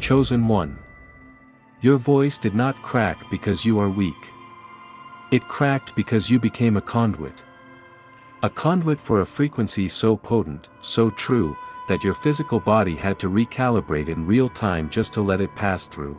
Chosen one. Your voice did not crack because you are weak. It cracked because you became a conduit. A conduit for a frequency so potent, so true, that your physical body had to recalibrate in real time just to let it pass through.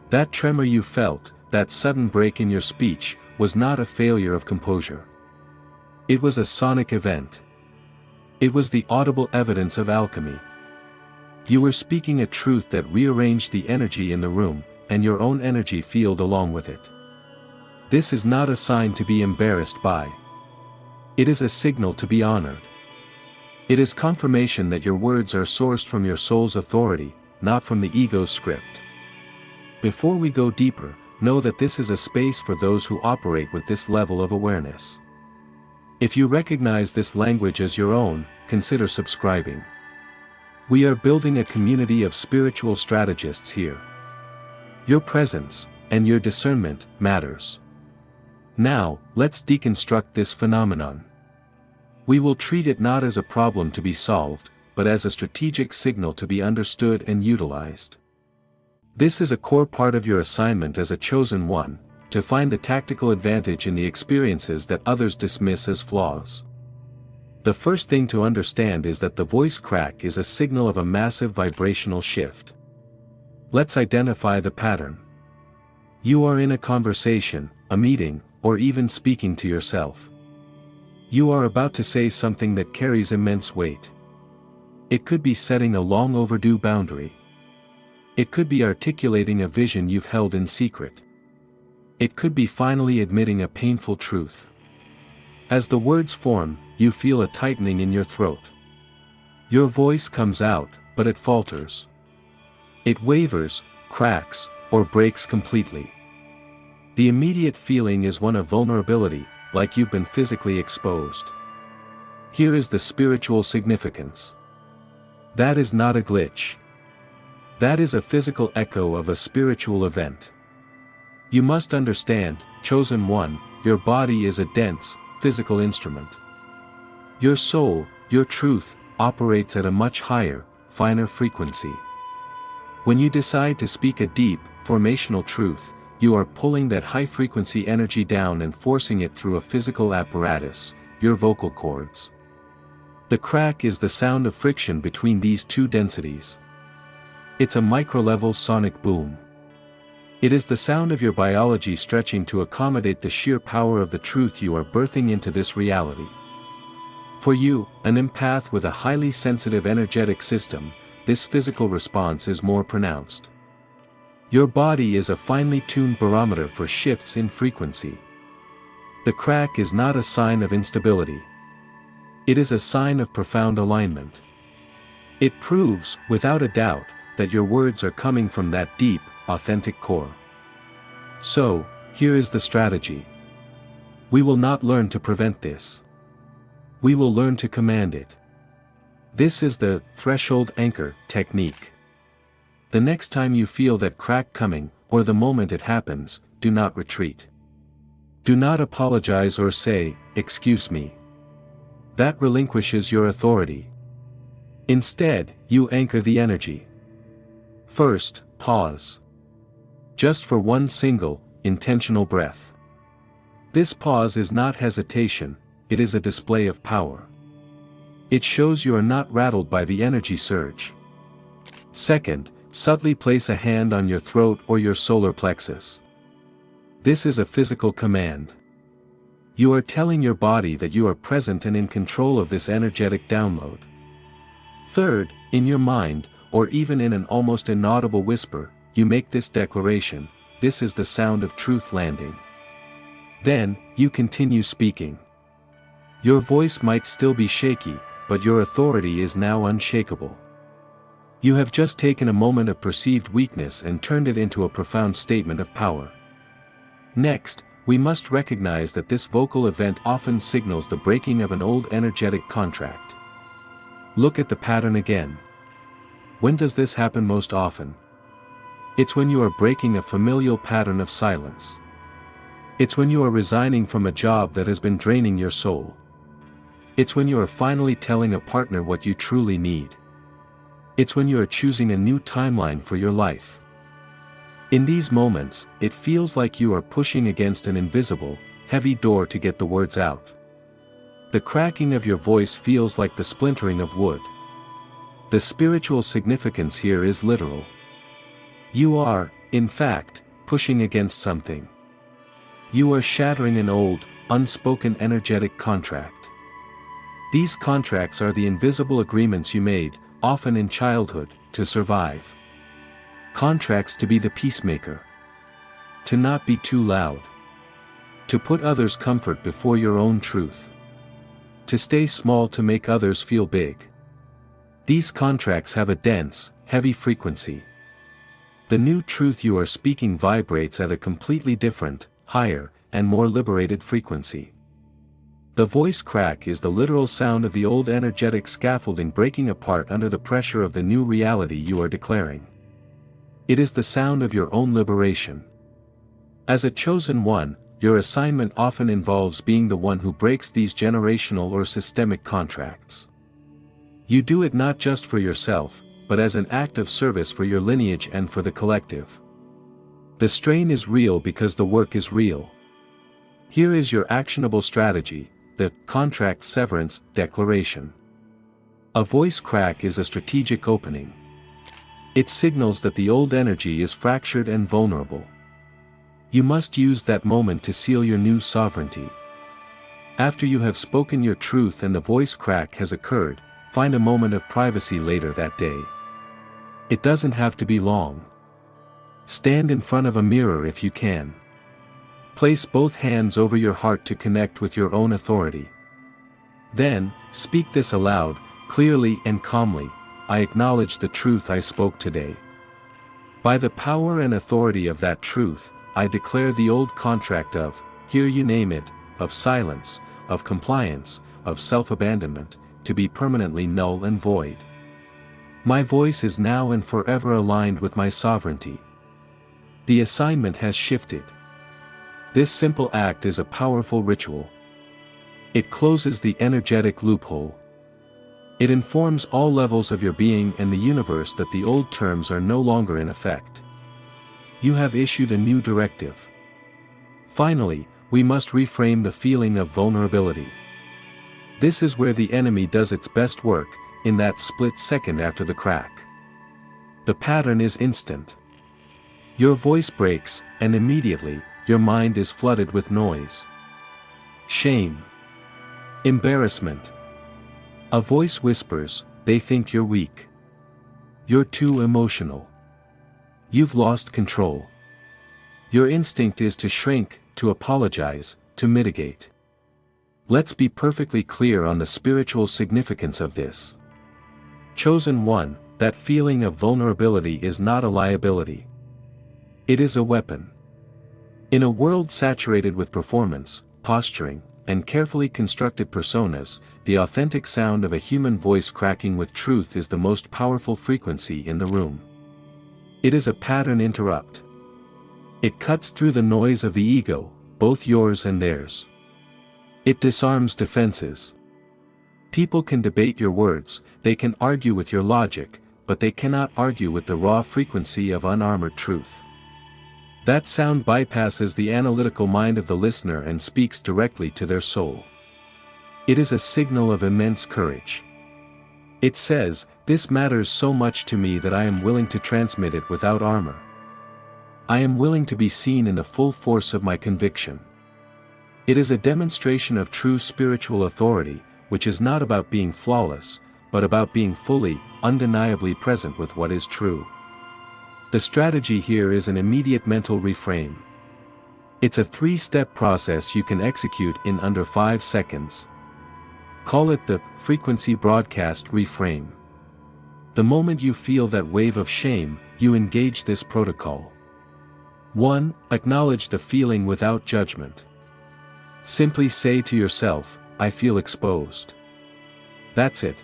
That tremor you felt, that sudden break in your speech, was not a failure of composure. It was a sonic event. It was the audible evidence of alchemy. You were speaking a truth that rearranged the energy in the room, and your own energy field along with it. This is not a sign to be embarrassed by. It is a signal to be honored. It is confirmation that your words are sourced from your soul's authority, not from the ego's script. Before we go deeper, know that this is a space for those who operate with this level of awareness. If you recognize this language as your own, consider subscribing. We are building a community of spiritual strategists here. Your presence, and your discernment, matters. Now, let's deconstruct this phenomenon. We will treat it not as a problem to be solved, but as a strategic signal to be understood and utilized. This is a core part of your assignment as a chosen one, to find the tactical advantage in the experiences that others dismiss as flaws. The first thing to understand is that the voice crack is a signal of a massive vibrational shift. Let's identify the pattern. You are in a conversation, a meeting, or even speaking to yourself. You are about to say something that carries immense weight. It could be setting a long overdue boundary. It could be articulating a vision you've held in secret. It could be finally admitting a painful truth. As the words form, you feel a tightening in your throat. Your voice comes out, but it falters. It wavers, cracks, or breaks completely. The immediate feeling is one of vulnerability, like you've been physically exposed. Here is the spiritual significance. That is not a glitch. That is a physical echo of a spiritual event. You must understand, chosen one, your body is a dense, physical instrument. Your soul, your truth, operates at a much higher, finer frequency. When you decide to speak a deep, formational truth, you are pulling that high-frequency energy down and forcing it through a physical apparatus, your vocal cords. The crack is the sound of friction between these two densities. It's a micro-level sonic boom. It is the sound of your biology stretching to accommodate the sheer power of the truth you are birthing into this reality. For you, an empath with a highly sensitive energetic system, this physical response is more pronounced. Your body is a finely tuned barometer for shifts in frequency. The crack is not a sign of instability. It is a sign of profound alignment. It proves, without a doubt, that your words are coming from that deep, authentic core. So, here is the strategy. We will not learn to prevent this. We will learn to command it. This is the threshold anchor technique. The next time you feel that crack coming, or the moment it happens, do not retreat. Do not apologize or say, "Excuse me." That relinquishes your authority. Instead, you anchor the energy. First, pause. Just for one single, intentional breath. This pause is not hesitation, it is a display of power. It shows you are not rattled by the energy surge. Second, subtly place a hand on your throat or your solar plexus. This is a physical command. You are telling your body that you are present and in control of this energetic download. Third, in your mind, or even in an almost inaudible whisper, you make this declaration: this is the sound of truth landing. Then, you continue speaking. Your voice might still be shaky, but your authority is now unshakable. You have just taken a moment of perceived weakness and turned it into a profound statement of power. Next, we must recognize that this vocal event often signals the breaking of an old energetic contract. Look at the pattern again. When does this happen most often? It's when you are breaking a familial pattern of silence. It's when you are resigning from a job that has been draining your soul. It's when you are finally telling a partner what you truly need. It's when you are choosing a new timeline for your life. In these moments, it feels like you are pushing against an invisible, heavy door to get the words out. The cracking of your voice feels like the splintering of wood. The spiritual significance here is literal. You are, in fact, pushing against something. You are shattering an old, unspoken energetic contract. These contracts are the invisible agreements you made, often in childhood, to survive. Contracts to be the peacemaker. To not be too loud. To put others' comfort before your own truth. To stay small to make others feel big. These contracts have a dense, heavy frequency. The new truth you are speaking vibrates at a completely different, higher, and more liberated frequency. The voice crack is the literal sound of the old energetic scaffolding breaking apart under the pressure of the new reality you are declaring. It is the sound of your own liberation. As a chosen one, your assignment often involves being the one who breaks these generational or systemic contracts. You do it not just for yourself, but as an act of service for your lineage and for the collective. The strain is real because the work is real. Here is your actionable strategy, the contract severance declaration. A voice crack is a strategic opening. It signals that the old energy is fractured and vulnerable. You must use that moment to seal your new sovereignty. After you have spoken your truth and the voice crack has occurred, find a moment of privacy later that day. It doesn't have to be long. Stand in front of a mirror if you can. Place both hands over your heart to connect with your own authority. Then, speak this aloud, clearly and calmly. I acknowledge the truth I spoke today. By the power and authority of that truth, I declare the old contract of, here you name it, of silence, of compliance, of self-abandonment, to be permanently null and void. My voice is now and forever aligned with my sovereignty. The assignment has shifted. This simple act is a powerful ritual. It closes the energetic loophole. It informs all levels of your being and the universe that the old terms are no longer in effect. You have issued a new directive. Finally, we must reframe the feeling of vulnerability. This is where the enemy does its best work, in that split second after the crack. The pattern is instant. Your voice breaks, and immediately, your mind is flooded with noise. Shame. Embarrassment. A voice whispers, they think you're weak. You're too emotional. You've lost control. Your instinct is to shrink, to apologize, to mitigate. Let's be perfectly clear on the spiritual significance of this. Chosen one, that feeling of vulnerability is not a liability. It is a weapon. In a world saturated with performance, posturing, and carefully constructed personas, the authentic sound of a human voice cracking with truth is the most powerful frequency in the room. It is a pattern interrupt. It cuts through the noise of the ego, both yours and theirs. It disarms defenses. People can debate your words, they can argue with your logic, but they cannot argue with the raw frequency of unarmored truth. That sound bypasses the analytical mind of the listener and speaks directly to their soul. It is a signal of immense courage. It says, this matters so much to me that I am willing to transmit it without armor. I am willing to be seen in the full force of my conviction. It is a demonstration of true spiritual authority, which is not about being flawless, but about being fully, undeniably present with what is true. The strategy here is an immediate mental reframe. It's a 3-step process you can execute in under 5 seconds. Call it the frequency broadcast reframe. The moment you feel that wave of shame, you engage this protocol. 1. Acknowledge the feeling without judgment. Simply say to yourself, I feel exposed. That's it.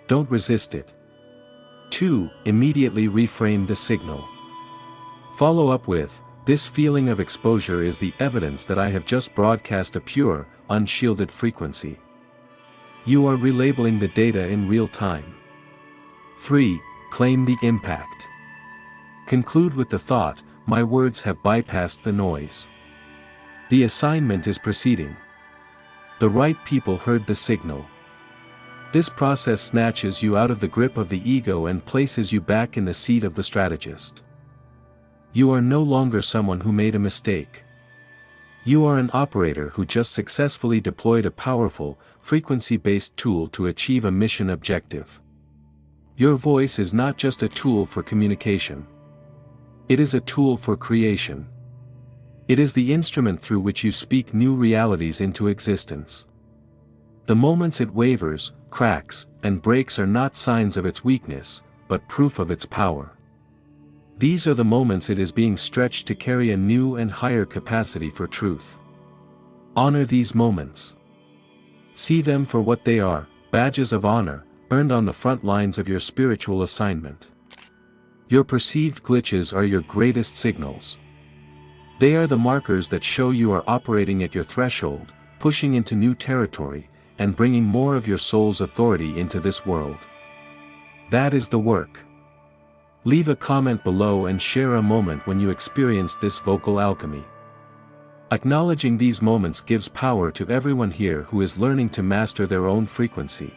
Don't resist it. 2. Immediately reframe the signal. Follow up with, this feeling of exposure is the evidence that I have just broadcast a pure, unshielded frequency. You are relabeling the data in real time. 3. Claim the impact. Conclude with the thought, my words have bypassed the noise. The assignment is proceeding. The right people heard the signal. This process snatches you out of the grip of the ego and places you back in the seat of the strategist. You are no longer someone who made a mistake. You are an operator who just successfully deployed a powerful, frequency-based tool to achieve a mission objective. Your voice is not just a tool for communication. It is a tool for creation. It is the instrument through which you speak new realities into existence. The moments it wavers, cracks, and breaks are not signs of its weakness, but proof of its power. These are the moments it is being stretched to carry a new and higher capacity for truth. Honor these moments. See them for what they are, badges of honor, earned on the front lines of your spiritual assignment. Your perceived glitches are your greatest signals. They are the markers that show you are operating at your threshold, pushing into new territory, and bringing more of your soul's authority into this world. That is the work. Leave a comment below and share a moment when you experienced this vocal alchemy. Acknowledging these moments gives power to everyone here who is learning to master their own frequency.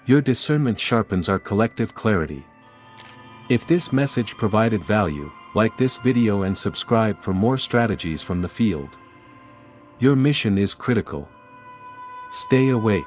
Your discernment sharpens our collective clarity. If this message provided value, like this video and subscribe for more strategies from the field. Your mission is critical. Stay awake.